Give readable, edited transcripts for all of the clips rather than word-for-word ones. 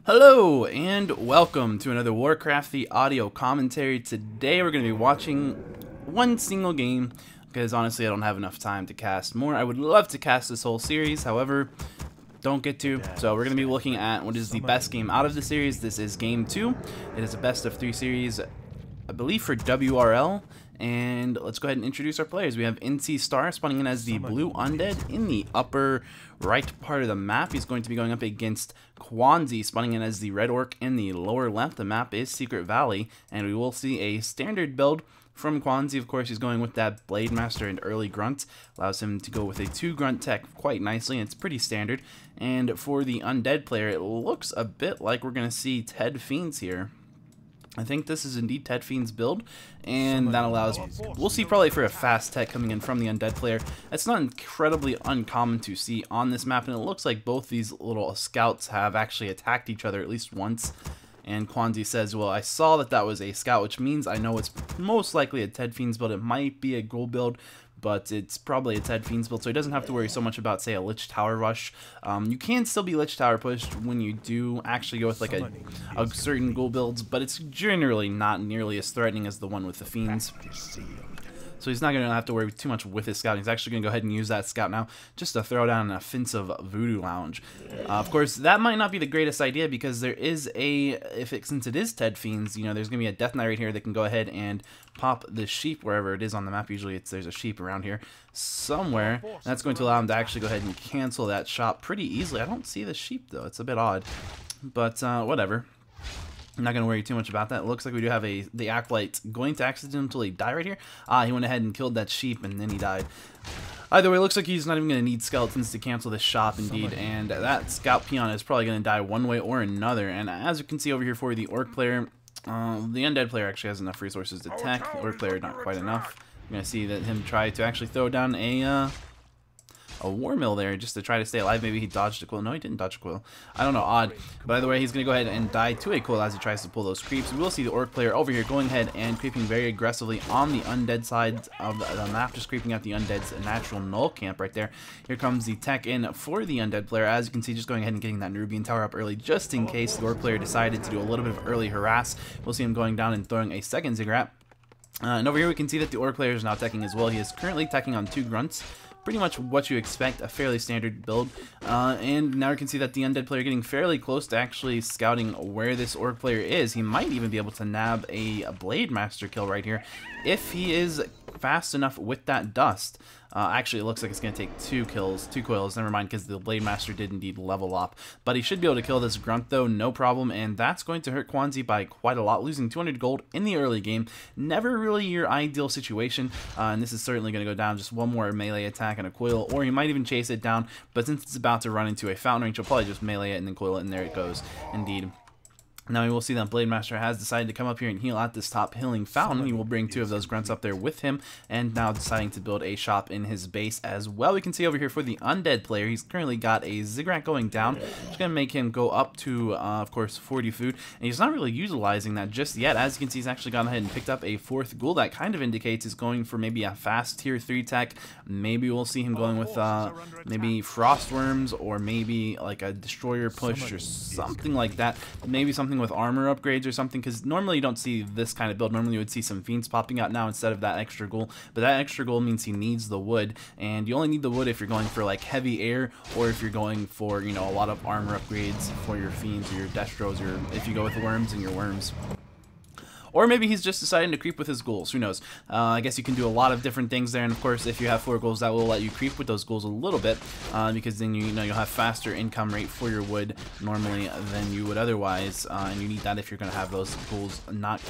Hello and welcome to another Warcraft III audio commentary. Today we're going to be watching one single game because honestly I don't have enough time to cast more. I would love to cast this whole series, however, don't get to. So we're going to be looking at what is the best game out of the series. This is game 2. It is a best of 3 series, I believe, for WRL. And let's go ahead and introduce our players. We have Nc.Star spawning in as the blue undead in the upper right part of the map. He's going to be going up against Xuanzi spawning in as the red orc in the lower left. The map is Secret Valley, and we will see a standard build from Xuanzi. Of course, he's going with that Blade Master and early grunt. Allows him to go with a 2 grunt tech quite nicely, and it's pretty standard. And for the undead player, it looks a bit like we're going to see Ted Fiends here. I think this is indeed Ted Fiend's build, and that allows, we'll see probably for a fast tech coming in from the undead player. It's not incredibly uncommon to see on this map, and it looks like both these little scouts have actually attacked each other at least once. And Xuanzi says, well, I saw that was a scout, which means I know it's most likely a Ted Fiend's build. It might be a ghoul build, but it's probably a Ted Fiend's build, so he doesn't have to worry so much about, say, a Lich Tower rush. You can still be Lich Tower pushed when you do actually go with like a certain ghoul builds, but it's generally not nearly as threatening as the one with the Fiends. So he's not going to have to worry too much with his scout. He's actually going to go ahead and use that scout now just to throw down an offensive voodoo lounge. Of course, that might not be the greatest idea because there is since it is Ted Fiends, you know, there's going to be a Death Knight right here that can go ahead and pop the sheep wherever it is on the map. Usually there's a sheep around here somewhere. And that's going to allow him to actually go ahead and cancel that shot pretty easily. I don't see the sheep though. It's a bit odd, but whatever. I'm not going to worry too much about that. It looks like we do have the Acolyte going to accidentally die right here. He went ahead and killed that sheep and then he died. Either way, it looks like he's not even going to need skeletons to cancel this shop indeed, and that scout peon is probably going to die one way or another. And as you can see over here for the orc player, the undead player actually has enough resources to attack. The orc player not quite enough. You're going to see that him try to actually throw down a war mill there just to try to stay alive. Maybe he dodged a quill. No, he didn't dodge a quill. I don't know, odd. But either way, he's going to go ahead and die to a quill as he tries to pull those creeps. We will see the orc player over here going ahead and creeping very aggressively on the undead side of the map, just creeping out the undead's natural null camp right there. Here comes the tech in for the undead player. As you can see, just going ahead and getting that Nerubian tower up early just in case the orc player decided to do a little bit of early harass. We'll see him going down and throwing a second ziggurat. And over here we can see that the orc player is now teching as well. He is currently teching on 2 grunts. Pretty much what you expect, a fairly standard build. And now you can see that the undead player getting fairly close to actually scouting where this orc player is. He might even be able to nab a Blade Master kill right here if he is fast enough with that dust. Actually, it looks like it's going to take 2 coils, never mind, because the Blade Master did indeed level up. But he should be able to kill this grunt, though, no problem, and that's going to hurt Xuanzi by quite a lot, losing 200 gold in the early game. Never really your ideal situation, and this is certainly going to go down just one more melee attack and a coil, or he might even chase it down, but since it's about to run into a fountain range, he'll probably just melee it and then coil it, and there it goes, indeed. Now we will see that Blade Master has decided to come up here and heal at this top healing fountain. He will bring 2 of those grunts up there with him, and now deciding to build a shop in his base as well. We can see over here for the undead player, he's currently got a ziggurat going down. It's going to make him go up to, of course, 40 food, and he's not really utilizing that just yet. As you can see, he's actually gone ahead and picked up a 4th ghoul. That kind of indicates he's going for maybe a fast tier 3 tech. Maybe we'll see him going with maybe frost worms, or maybe like a destroyer push or something like that. Maybe something with armor upgrades or something, because normally you don't see this kind of build. Normally you would see some fiends popping out now instead of that extra ghoul, but that extra ghoul means he needs the wood, and you only need the wood if you're going for like heavy air, or if you're going for, you know, a lot of armor upgrades for your fiends or your destros, or if you go with worms and your worms. Or maybe he's just deciding to creep with his ghouls. Who knows? I guess you can do a lot of different things there. And of course, if you have 4 ghouls, that will let you creep with those ghouls a little bit, because then you know you'll have faster income rate for your wood normally than you would otherwise. And you need that if you're going to have those ghouls not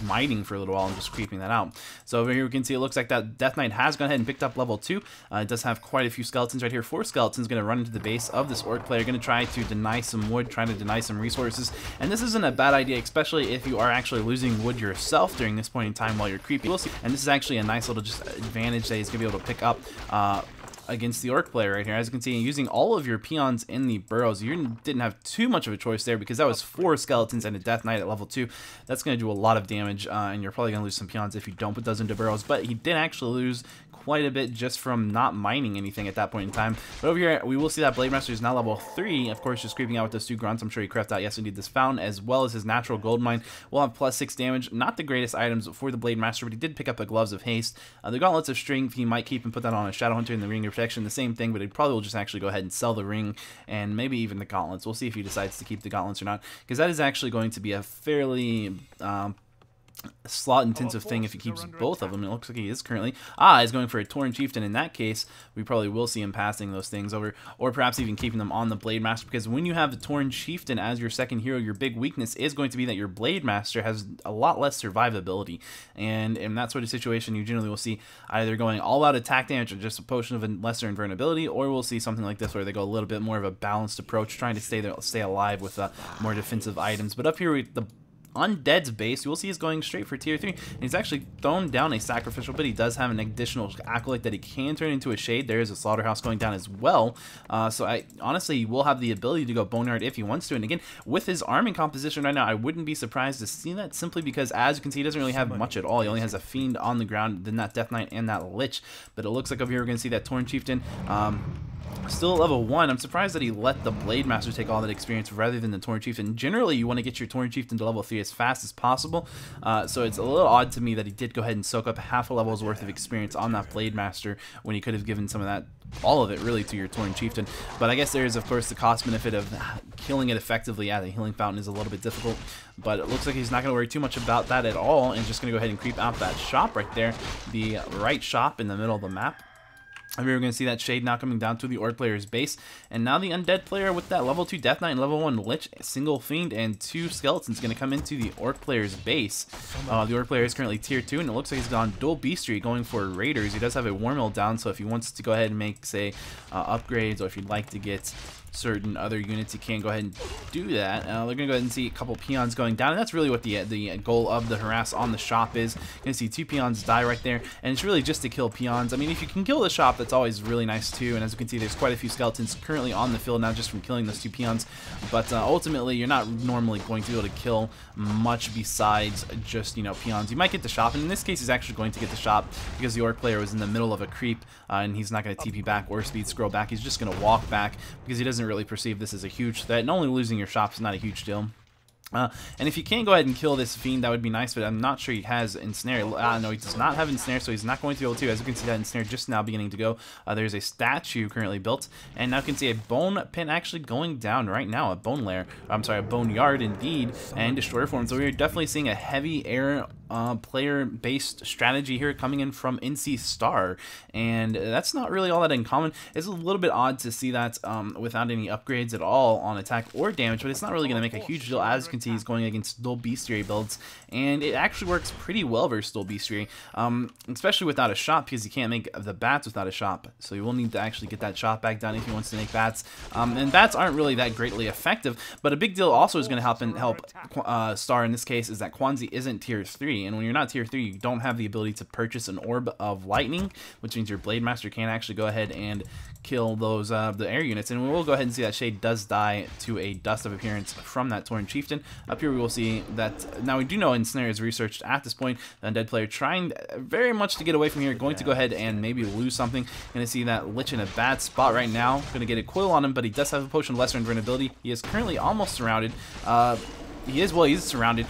mining for a little while and just creeping that out. So over here we can see it looks like that Death Knight has gone ahead and picked up level 2. It does have quite a few skeletons right here. 4 skeletons going to run into the base of this orc player. Going to try to deny some wood, trying to deny some resources. And this isn't a bad idea, especially if you are actually losing wood yourself during this point in time while you're creeping. We'll see. And this is actually a nice little just advantage that he's going to be able to pick up against the Orc player right here. As you can see, using all of your peons in the burrows, you didn't have too much of a choice there because that was 4 skeletons and a Death Knight at level 2. That's going to do a lot of damage, and you're probably going to lose some peons if you don't put those into burrows, but he did actually lose quite a bit just from not mining anything at that point in time. But over here, we will see that Blade Master is now level 3, of course, just creeping out with those 2 grunts. I'm sure he crafted out, yes indeed, this fountain, as well as his natural gold mine. Will have +6 damage. Not the greatest items for the Blade Master, but he did pick up the Gloves of Haste. The Gauntlets of Strength, he might keep and put that on a Shadow Hunter in the Ring of Protection, the same thing, but he probably will just actually go ahead and sell the ring, and maybe even the Gauntlets. We'll see if he decides to keep the Gauntlets or not, because that is actually going to be a fairly slot intensive thing if he keeps both of them. It looks like he is currently he's going for a Tauren Chieftain. In that case, we probably will see him passing those things over, or perhaps even keeping them on the Blade Master, because when you have the Tauren Chieftain as your second hero, your big weakness is going to be that your Blade Master has a lot less survivability, and in that sort of situation you generally will see either going all out attack damage or just a potion of lesser invulnerability, or we'll see something like this where they go a little bit more of a balanced approach, trying to stay alive with more defensive items. But up here, the Undead's base, you will see he's going straight for tier 3, and he's actually thrown down a sacrificial, but he does have an additional acolyte that he can turn into a shade. There is a slaughterhouse going down as well, so honestly, he will have the ability to go boneyard if he wants to. And again, with his arming composition right now, I wouldn't be surprised to see that, simply because, as you can see, he doesn't really have much at all. He only has a Fiend on the ground, then that Death Knight and that Lich. But it looks like over here we're going to see that Tauren Chieftain still at level 1. I'm surprised that he let the Blade Master take all that experience rather than the Tauren Chieftain. Generally, you want to get your Tauren Chieftain to level 3 as fast as possible, so it's a little odd to me that he did go ahead and soak up half a level's worth of experience on that Blade Master when he could have given some of that, all of it really, to your Tauren Chieftain. But I guess there is, of course, the cost benefit of killing it effectively at a healing fountain is a little bit difficult, but it looks like he's not going to worry too much about that at all, and just going to go ahead and creep out that shop right there, the right shop in the middle of the map. We're going to see that shade now coming down to the Orc player's base, and now the Undead player with that level 2 Death Knight and level 1 Lich, single Fiend, and 2 Skeletons going to come into the Orc player's base. The Orc player is currently tier 2, and it looks like he's gone dual Beastry, going for Raiders. He does have a War Mill down, so if he wants to go ahead and make, say, upgrades, or if you'd like to get certain other units, you can go ahead and do that. We're going to go ahead and see a couple peons going down, and that's really what the goal of the harass on the shop is. You're going to see 2 peons die right there, and it's really just to kill peons. I mean, if you can kill the shop, that's always really nice too, and as you can see, there's quite a few skeletons currently on the field now just from killing those 2 peons, but ultimately, you're not normally going to be able to kill much besides just, you know, peons. You might get the shop, and in this case, he's actually going to get the shop because the Orc player was in the middle of a creep, and he's not going to TP back or speed scroll back. He's just going to walk back because he doesn't really perceive this as a huge threat, and only losing your shop is not a huge deal. And if you can go ahead and kill this Fiend, that would be nice, but I'm not sure he has Ensnare. No, he does not have Ensnare, so he's not going to be able to. As you can see, that Ensnare just now beginning to go. There's a statue currently built, and now you can see a bone pin actually going down right now, a bone lair. I'm sorry, a boneyard indeed, and destroyer form. So we're definitely seeing a heavy air player-based strategy here coming in from Nc.Star, and that's not really all that uncommon. It's a little bit odd to see that without any upgrades at all on attack or damage, but it's not really going to make a huge deal. As you can see, he's going against dual Bestiary builds, and it actually works pretty well versus dual Bestiary, especially without a shop, because you can't make the bats without a shop, so you will need to actually get that shop back down if he wants to make bats, and bats aren't really that greatly effective, but a big deal also is going to help Star in this case is that Xuanzi isn't tier 3, and when you're not tier 3, you don't have the ability to purchase an Orb of Lightning, which means your Blade Master can actually go ahead and kill those the air units, and we will go ahead and see that Shade does die to a Dust of Appearance from that Tauren Chieftain. Up here we will see that, now we do know Ensnare is researched at this point, the Undead player trying very much to get away from here, going to go ahead and maybe lose something. Going to see that Lich in a bad spot right now, going to get a coil on him, but he does have a potion of lesser invulnerability. He is currently almost surrounded. He's surrounded.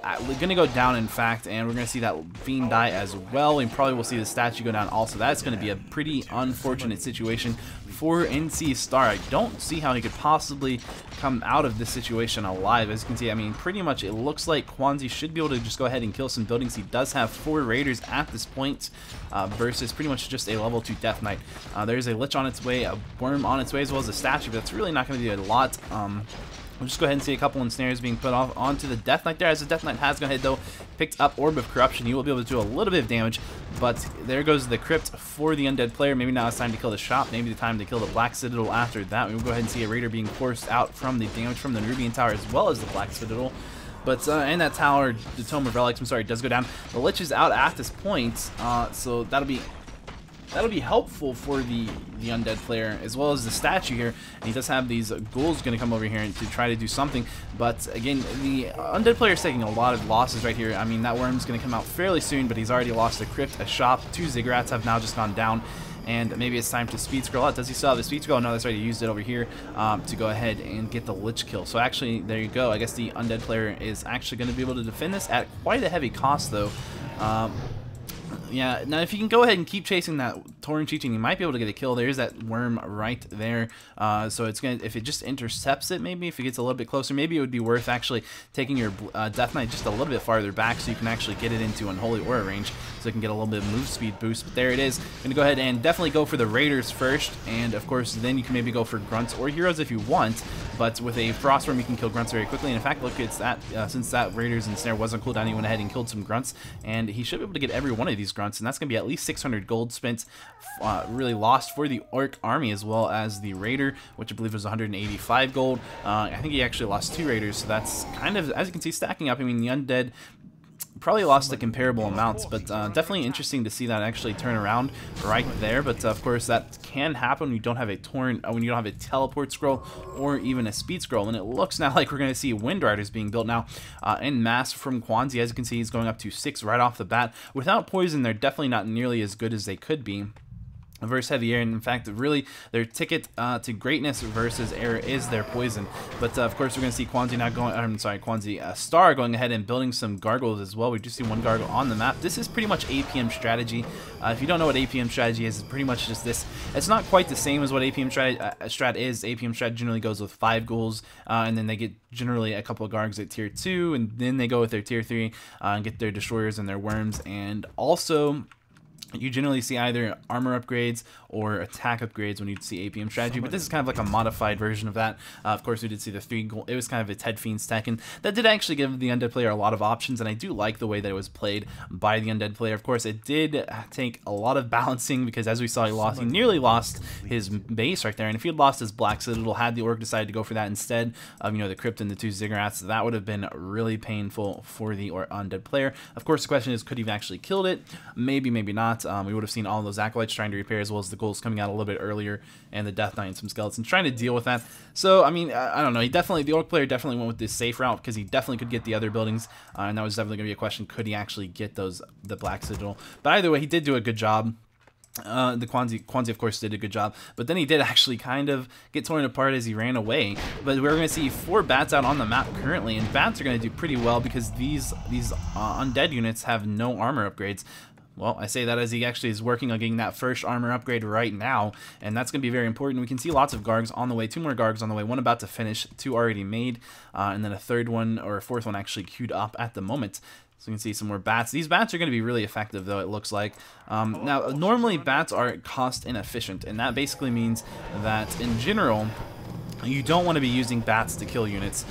Going to go down, in fact, and we're going to see that Fiend die as well. We probably will see the statue go down also. That's going to be a pretty unfortunate situation for Nc.Star. I don't see how he could possibly come out of this situation alive. As you can see, I mean, pretty much it looks like Xuanzi should be able to just go ahead and kill some buildings. He does have 4 Raiders at this point versus pretty much just a level 2 Death Knight. There's a Lich on its way, a Worm on its way, as well as a statue, but that's really not going to do a lot. We'll just go ahead and see a couple ensnares being put off onto the Death Knight there. As the Death Knight has gone ahead, though, picked up Orb of Corruption. He will be able to do a little bit of damage, but there goes the Crypt for the Undead player. Maybe now it's time to kill the shop. Maybe the time to kill the Black Citadel after that. We will go ahead and see a Raider being forced out from the damage from the Nerubian Tower as well as the Black Citadel. But and that tower, the Tome of Relics, I'm sorry, does go down. The Lich is out at this point, so that'll be that'll be helpful for the undead player, as well as the statue here. And he does have these ghouls going to come over here and to try to do something. But again, the undead player is taking a lot of losses right here. I mean, that worm's going to come out fairly soon, but he's already lost a crypt, a shop, 2 ziggurats have now just gone down. And maybe it's time to speed scroll out. Does he still have the speed scroll? No, that's right. He used it over here to go ahead and get the lich kill. So actually, there you go. I guess the undead player is actually going to be able to defend this at quite a heavy cost, though. Yeah, now if you can go ahead and keep chasing that Tauren Cheeching, you might be able to get a kill. There's that worm right there. So it's gonna, if it just intercepts it, maybe if it gets a little bit closer, maybe it would be worth actually taking your Death Knight just a little bit farther back so you can actually get it into Unholy Aura range, so it can get a little bit of move speed boost. But there it is. I'm gonna go ahead and definitely go for the Raiders first, and of course then you can maybe go for Grunts or Heroes if you want. But with a Frost Worm, you can kill Grunts very quickly. And in fact, look, it's that since that Raiders and Snare was on cooldown, he went ahead and killed some Grunts, and he should be able to get every one of these Grunts, and that's gonna be at least 600 gold spent, really lost for the Orc army, as well as the Raider, which I believe was 185 gold. I think he actually lost 2 Raiders, so that's kind of, as you can see, stacking up. I mean, the undead probably lost the comparable amounts, but definitely interesting to see that actually turn around right there. But of course, that can happen when you don't have a when you don't have a teleport scroll or even a speed scroll. And it looks now like we're going to see Wind Riders being built now en masse from Xuanzi. As you can see, he's going up to 6 right off the bat. Without poison, they're definitely not nearly as good as they could be versus heavy air, and in fact, really, their ticket to greatness versus air is their poison. But of course, we're going to see Xuanzi now going. I'm sorry, Xuanzi Star going ahead and building some gargoyles as well. We do see 1 gargoyle on the map. This is pretty much APM strategy. If you don't know what APM strategy is, it's pretty much just this. It's not quite the same as what APM strat is. APM strat generally goes with 5 ghouls, and then they get generally a couple of gargs at tier 2, and then they go with their tier 3 and get their destroyers and their worms, and also you generally see either armor upgrades or attack upgrades when you see APM strategy, but this is kind of like a modified version of that. Of course, we did see the 3 gold. It was kind of a Ted Fiend stack, and that did actually give the undead player a lot of options, and I do like the way that it was played by the undead player. Of course, it did take a lot of balancing, because as we saw, he nearly lost his base right there, and if he had lost his Black Citadel, had the Orc decided to go for that instead of, you know, the Crypt and the 2 Ziggurats, that would have been really painful for the undead player. Of course, the question is, could he have actually killed it? Maybe, maybe not. We would have seen all those Acolytes trying to repair, as well as the ghouls coming out a little bit earlier, and the Death Knight and some Skeletons trying to deal with that. So, I mean, I don't know. The Orc player definitely went with this safe route, because he definitely could get the other buildings, and that was definitely going to be a question, could he actually get the Black Citadel? But either way, he did do a good job. The Xuanzi of course did a good job, but then he did actually kind of get torn apart as he ran away. But we're going to see 4 bats out on the map currently, and bats are going to do pretty well because these undead units have no armor upgrades. Well, I say that as he actually is working on getting that first armor upgrade right now, and that's going to be very important. We can see lots of Gargs on the way, 2 more Gargs on the way, 1 about to finish, 2 already made, and then a 3rd one, or a 4th one actually queued up at the moment. So you can see some more bats. These bats are going to be really effective, though, it looks like. Now, normally bats are cost inefficient, and that basically means that, in general, you don't want to be using bats to kill units.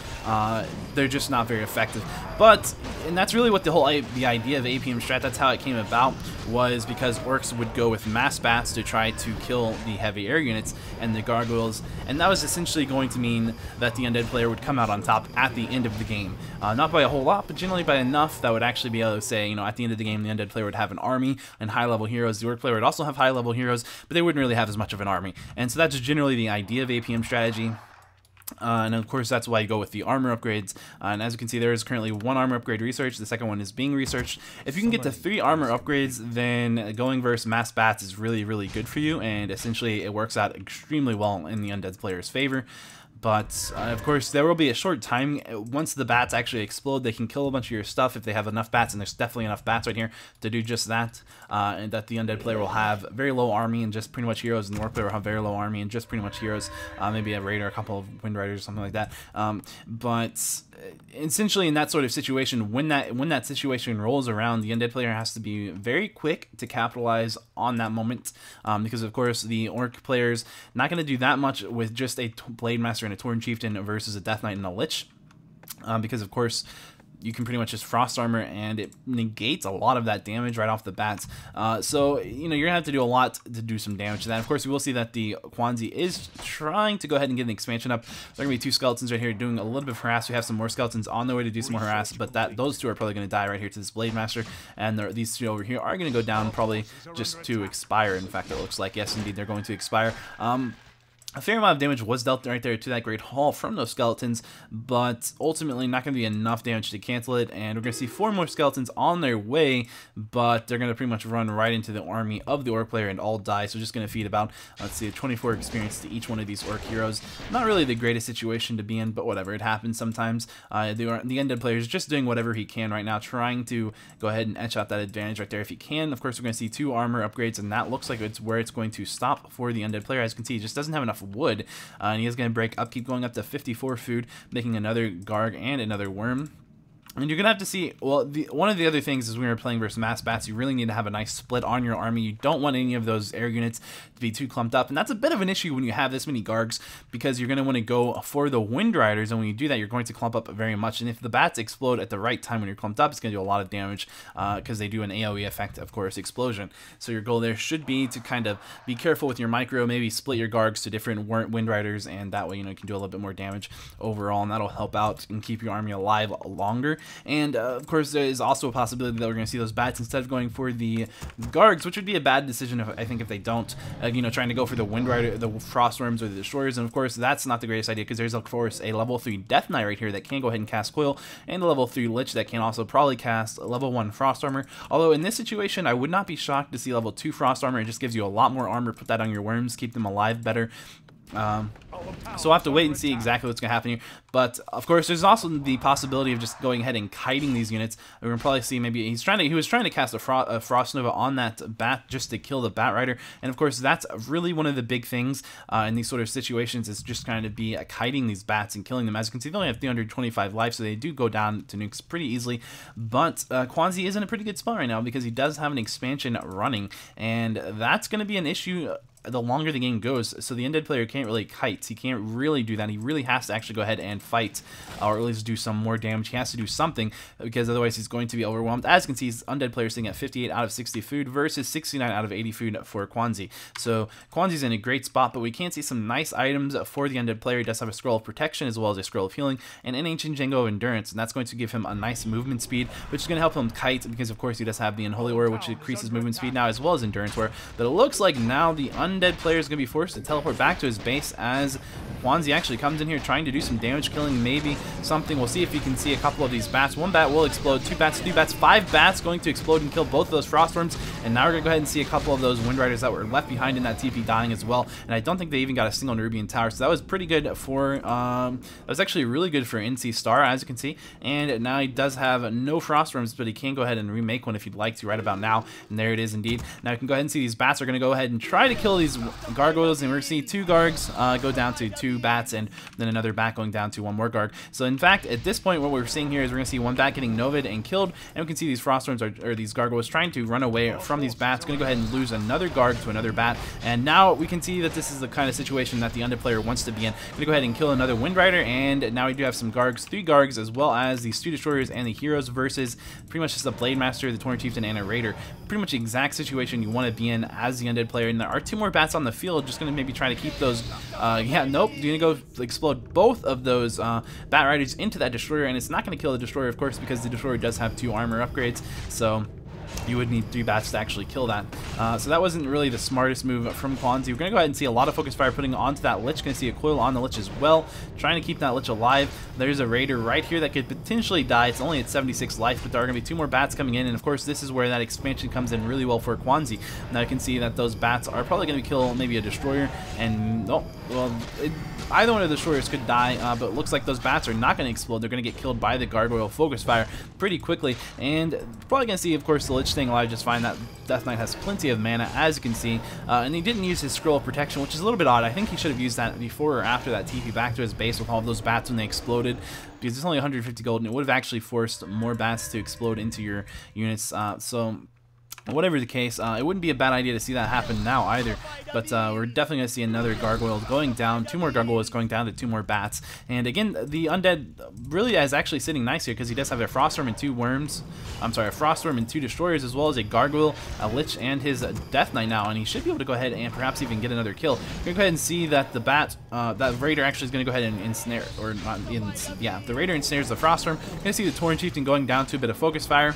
They're just not very effective. But, and that's really what the idea of APM strat, that's how it came about, was because orcs would go with mass bats to try to kill the heavy air units and the gargoyles, and that was essentially going to mean that the undead player would come out on top at the end of the game. Not by a whole lot, but generally by enough that would actually be able to say, you know, at the end of the game, the undead player would have an army and high-level heroes. The orc player would also have high-level heroes, but they wouldn't really have as much of an army. And so that's generally the idea of APM strategy. And of course, that's why you go with the armor upgrades. And as you can see, there is currently 1 armor upgrade researched. The second one is being researched. If you can get to 3 armor upgrades, then going versus mass bats is really, really good for you. And essentially, it works out extremely well in the undead player's favor. But, of course, there will be a short time. Once the bats actually explode, they can kill a bunch of your stuff if they have enough bats, and there's definitely enough bats right here to do just that. And that the undead player will have very low army and just pretty much heroes, and the orc player will have very low army and just pretty much heroes. Maybe a raider, a couple of wind riders, or something like that. But essentially, in that sort of situation, when that situation rolls around, the undead player has to be very quick to capitalize on that moment, because of course the orc player's not going to do that much with just a blade master and a Tauren chieftain versus a death knight and a lich, because of course you can pretty much just frost armor, and it negates a lot of that damage right off the bats. So you know, you're gonna have to do a lot to do some damage to that. Of course, we will see that the Xuanzi is trying to go ahead and get an expansion up. There are gonna be 2 skeletons right here doing a little bit of harass. We have some more skeletons on their way to do some more harass, but those 2 are probably gonna die right here to this Blade Master, and these 2 over here are gonna go down probably just to expire. In fact, it looks like, yes, indeed, they're going to expire. A fair amount of damage was dealt right there to that Great Hall from those skeletons, but ultimately not going to be enough damage to cancel it, and we're going to see 4 more skeletons on their way, but they're going to pretty much run right into the army of the Orc player and all die, so just going to feed about, let's see, 24 experience to each one of these Orc heroes. Not really the greatest situation to be in, but whatever, it happens sometimes. The Undead player is just doing whatever he can right now, trying to go ahead and etch out that advantage right there if he can. Of course, we're going to see 2 armor upgrades, and that looks like it's where it's going to stop for the Undead player. As you can see, he just doesn't have enough wood, and he is going to break upkeep, going up to 54 food, making another Garg and another Worm. And you're going to have to see, well, one of the other things is when you're playing versus mass bats, you really need to have a nice split on your army. You don't want any of those air units to be too clumped up, and that's a bit of an issue when you have this many Gargs, because you're going to want to go for the Wind Riders, and when you do that, you're going to clump up very much, and if the bats explode at the right time when you're clumped up, it's going to do a lot of damage, because they do an AoE effect, of course, explosion. So your goal there should be to kind of be careful with your micro, maybe split your Gargs to different Wind Riders, and that way, you know, you can do a little bit more damage overall, and that'll help out and keep your army alive longer. And of course, there is also a possibility that we're going to see those bats instead of going for the Gargs, which would be a bad decision, I think, if they don't, you know, trying to go for the Wind Rider, the Frost Worms, or the Destroyers. And of course, that's not the greatest idea, because there's, of course, a level 3 Death Knight right here that can go ahead and cast Coil, and the level 3 Lich that can also probably cast level 1 Frost Armor. Although in this situation, I would not be shocked to see level 2 Frost Armor. It just gives you a lot more armor. Put that on your worms, keep them alive better. So we'll have to wait and see exactly what's going to happen here. But of course, there's also the possibility of just going ahead and kiting these units. We're going to probably see maybe he was trying to cast a Frost Nova on that bat just to kill the Bat Rider. And of course, that's really one of the big things in these sort of situations, is just kind of be kiting these bats and killing them. As you can see, they only have 325 life, so they do go down to nukes pretty easily. But Xuanzi is in a pretty good spot right now, because he does have an expansion running, and that's going to be an issue the longer the game goes. So the Undead player can't really kite. He can't really do that. He really has to actually go ahead and fight, or at least do some more damage. He has to do something, because otherwise he's going to be overwhelmed. As you can see, he's Undead player sitting at 58 out of 60 food versus 69 out of 80 food for Xuanzi. So Xuanzi's in a great spot, but we can see some nice items for the Undead player. He does have a Scroll of Protection as well as a Scroll of Healing and an Ancient Django of Endurance, and that's going to give him a nice movement speed, which is going to help him kite, because of course he does have the Unholy Aura, which increases movement speed now, as well as Endurance Aura. But it looks like now the Undead player is going to be forced to teleport back to his base, as Xuanzi actually comes in here trying to do some damage, killing maybe something. We'll see if you can see a couple of these bats. 1 bat will explode, 2 bats, 3 bats, 5 bats going to explode and kill both of those Frost Worms. And now we're going to go ahead and see a couple of those Wind Riders that were left behind in that TP dying as well. And I don't think they even got a single Nerubian Tower, so that was pretty good for, that was actually really good for Nc.Star, as you can see. And now he does have no Frost Worms, but he can go ahead and remake one if you'd like to right about now. And there it is indeed. Now you can go ahead and see these bats are going to go ahead and try to kill these gargoyles, and we're going to see 2 Gargs go down to 2 bats, and then another bat going down to 1 more Garg. So in fact, at this point, what we're seeing here is we're going to see 1 bat getting Novid and killed, and we can see these Frostworms, or these Gargoyles, trying to run away from these bats. Going to go ahead and lose another Garg to another bat, and now we can see that this is the kind of situation that the Undead player wants to be in. Going to go ahead and kill another Wind Rider, and now we do have some Gargs, 3 Gargs, as well as these 2 Destroyers and the Heroes versus pretty much just a Blade Master, the Torn Chieftain, and a Raider. Pretty much the exact situation you want to be in as the Undead player, and there are 2 more bats on the field. Just going to maybe try to keep those, yeah, nope, you're going to go explode both of those Bat Riders into that Destroyer, and it's not going to kill the Destroyer, of course, because the Destroyer does have 2 armor upgrades, so you would need 3 bats to actually kill that. So that wasn't really the smartest move from Xuanzi. We're going to go ahead and see a lot of Focus Fire putting onto that Lich. Going to see a Coil on the Lich as well, trying to keep that Lich alive. There's a Raider right here that could potentially die. It's only at 76 life, but there are going to be 2 more bats coming in, and of course this is where that expansion comes in really well for Xuanzi. Now you can see that those bats are probably going to kill maybe a Destroyer, and oh, well, either one of the Destroyers could die, but it looks like those bats are not going to explode. They're going to get killed by the Gargoyle Focus Fire pretty quickly, and probably going to see, of course, the Lich staying alive just fine. That Death Knight has plenty of mana, as you can see, and he didn't use his Scroll of Protection, which is a little bit odd. I think he should have used that before or after that TP back to his base with all of those bats when they exploded, because it's only 150 gold, and it would have actually forced more bats to explode into your units. So Whatever the case, it wouldn't be a bad idea to see that happen now either, but we're definitely going to see another gargoyle going down, 2 more gargoyles going down to 2 more bats, and again, the undead really is actually sitting nice here because he does have a frostworm and 2 worms, a frostworm and 2 destroyers, as well as a gargoyle, a lich, and his death knight now, and he should be able to go ahead and perhaps even get another kill. We're going to go ahead and see that the bat, that raider actually is going to go ahead and ensnare, or not, yeah, the raider ensnares the frostworm. You're going to see the Tauren Chieftain going down to a bit of focus fire.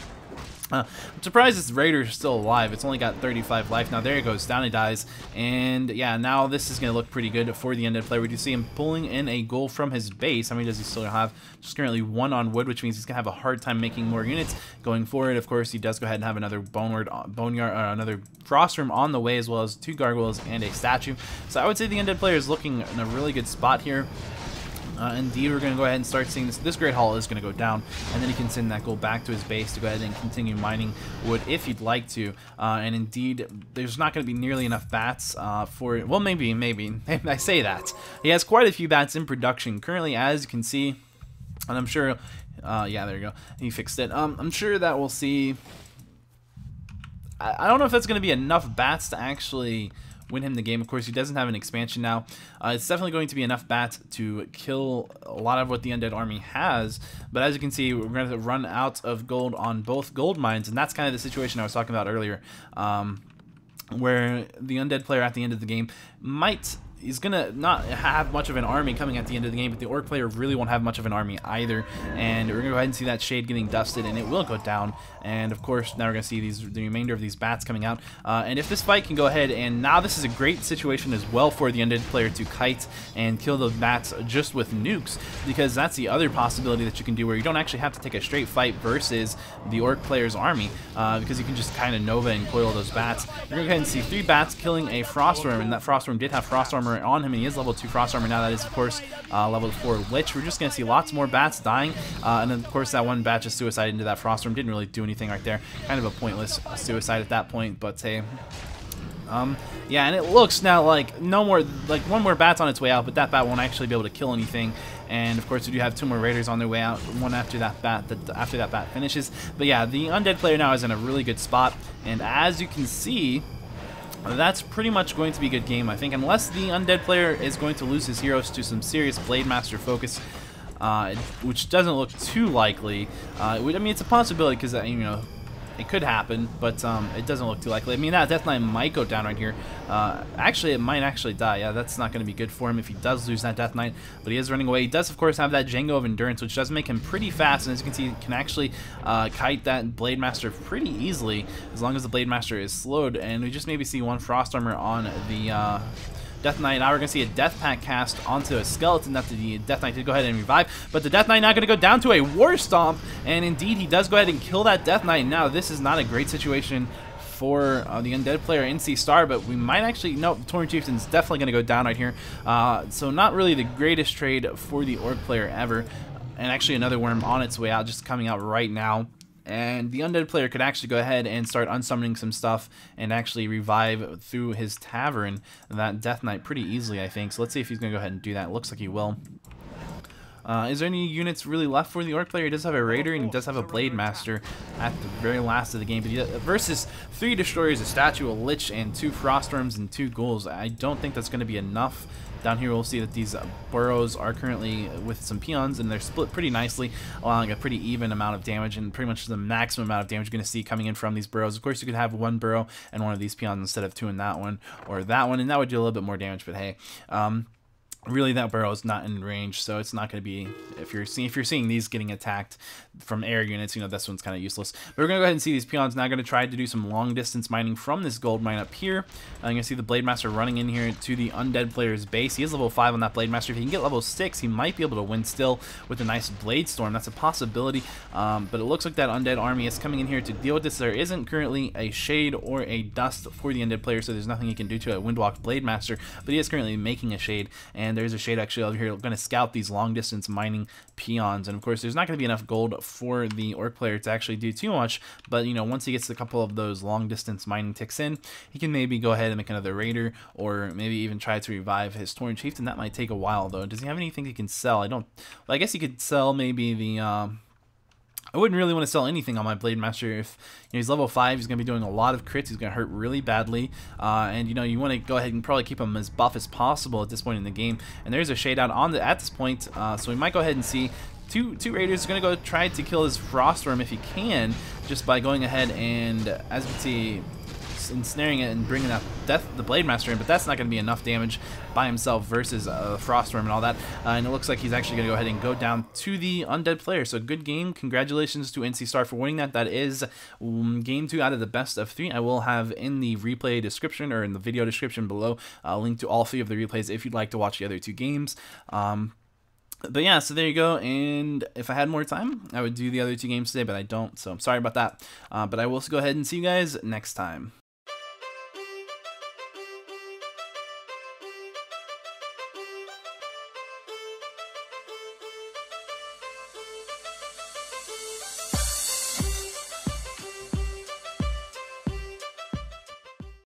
I'm surprised this raider is still alive. It's only got 35 life. Now there it goes, down it dies. And yeah, now this is going to look pretty good for the undead player. We do see him pulling in a goal from his base. How many does he still have? Just currently 1 on wood, which means he's going to have a hard time making more units going forward. Of course, he does go ahead and have another another frostworm on the way, as well as 2 gargoyles and a statue. So I would say the undead player is looking in a really good spot here. Indeed, we're going to go ahead and start seeing this Great Hall is going to go down, and then he can send that gold back to his base to go ahead and continue mining wood if he'd like to. And indeed, there's not going to be nearly enough bats for it. Well, maybe I say that. He has quite a few bats in production currently, as you can see, and I'm sure, yeah, there you go, he fixed it. I'm sure that we'll see. I don't know if that's going to be enough bats to actually win him the game. Of course, he doesn't have an expansion now. It's definitely going to be enough bats to kill a lot of what the undead army has, but as you can see, we're going to run out of gold on both gold mines, and that's kind of the situation I was talking about earlier, where the undead player at the end of the game he's gonna not have much of an army coming at the end of the game, but the orc player really won't have much of an army either. And we're gonna go ahead and see that shade getting dusted, and it will go down. And of course, now we're gonna see the remainder of these bats coming out. And if this fight can go ahead, and now this is a great situation as well for the undead player to kite and kill the bats just with nukes, because that's the other possibility that you can do, where you don't actually have to take a straight fight versus the orc player's army, because you can just kind of nova and coil those bats. We're gonna go ahead and see 3 bats killing a frostworm, and that frostworm did have frost armor on him, and he is level 2 frost armor now. That is, of course, level 4 lich. We're just going to see lots more bats dying, and then, of course, that one bat just suicided into that frostworm. Didn't really do anything right there. Kind of a pointless suicide at that point, but hey. Yeah, and it looks now like one more bat's on its way out, but that bat won't actually be able to kill anything. And of course, we do have 2 more raiders on their way out, one after that bat finishes. But yeah, the undead player now is in a really good spot, and as you can see, that's pretty much going to be a good game, I think, unless the undead player is going to lose his heroes to some serious Blade Master focus, which doesn't look too likely. I mean, it's a possibility because, you know, it could happen, but it doesn't look too likely. I mean, that Death Knight might go down right here. Actually, it might actually die. Yeah, that's not going to be good for him if he does lose that Death Knight, but he is running away. He does, of course, have that Django of Endurance, which does make him pretty fast, and as you can see, he can actually kite that Blade Master pretty easily, as long as the Blade Master is slowed, and we just maybe see 1 Frost Armor on the Death Knight. Now we're going to see a Death Pack cast onto a skeleton that the Death Knight did go ahead and revive, but the Death Knight now going to go down to a War Stomp, and indeed he does go ahead and kill that Death Knight. Now this is not a great situation for the undead player Nc.Star, but we might actually, no, Tauren Chieftain's definitely going to go down right here. So not really the greatest trade for the orc player ever, and actually another worm on its way out, just coming out right now. And the undead player could actually go ahead and start unsummoning some stuff and actually revive through his tavern that Death Knight pretty easily, I think. So let's see if he's going to go ahead and do that. It looks like he will. Is there any units really left for the orc player? He does have a raider and he does have a blade master at the very last of the game, but versus 3 destroyers, a statue, a lich, and 2 frostworms and 2 ghouls. I don't think that's going to be enough. Down here we'll see that these burrows are currently with some peons, and they're split pretty nicely, allowing a pretty even amount of damage, and pretty much the maximum amount of damage you're going to see coming in from these burrows. Of course, you could have 1 burrow and 1 of these peons instead of 2 in that one, or that one, and that would do a little bit more damage, but hey. Really, that burrow is not in range, so it's not going to be, if you're seeing these getting attacked from air units, you know, this one's kind of useless. But we're going to go ahead and see these peons now going to try to do some long distance mining from this gold mine up here. I'm going to see the Blade Master running in here to the undead player's base. He is level 5 on that Blade Master. If he can get level 6, he might be able to win still with a nice Blade Storm. That's a possibility, but it looks like that undead army is coming in here to deal with this. There isn't currently a shade or a dust for the undead player, so there's nothing he can do to a Windwalk Blade Master, but he is currently making a shade, and there's a shade actually over here going to scout these long distance mining peons. And of course, there's not going to be enough gold for the orc player to actually do too much, but you know, once he gets a couple of those long distance mining ticks in, he can maybe go ahead and make another raider, or maybe even try to revive his Tauren Chieftain. That might take a while though. Does he have anything he can sell? I guess he could sell maybe the I wouldn't really want to sell anything on my Blade Master. If he's level 5, he's going to be doing a lot of crits. He's going to hurt really badly. And you want to go ahead and probably keep him as buff as possible at this point in the game. And there's a shade out at this point. So we might go ahead and see two raiders are going to go try to kill his Frostworm if he can, just by going ahead and, as you can see, ensnaring it and bringing the Blade Master in, but that's not going to be enough damage by himself versus Frostworm and all that. And it looks like he's actually going to go ahead and go down to the undead player. So good game. Congratulations to Nc.Star for winning that. That is game 2 out of the best of 3. I will have in the replay description, or in the video description below, a link to all 3 of the replays if you'd like to watch the other 2 games. But yeah, so there you go, and if I had more time, I would do the other 2 games today, but I don't, so I'm sorry about that. But I will go ahead and see you guys next time.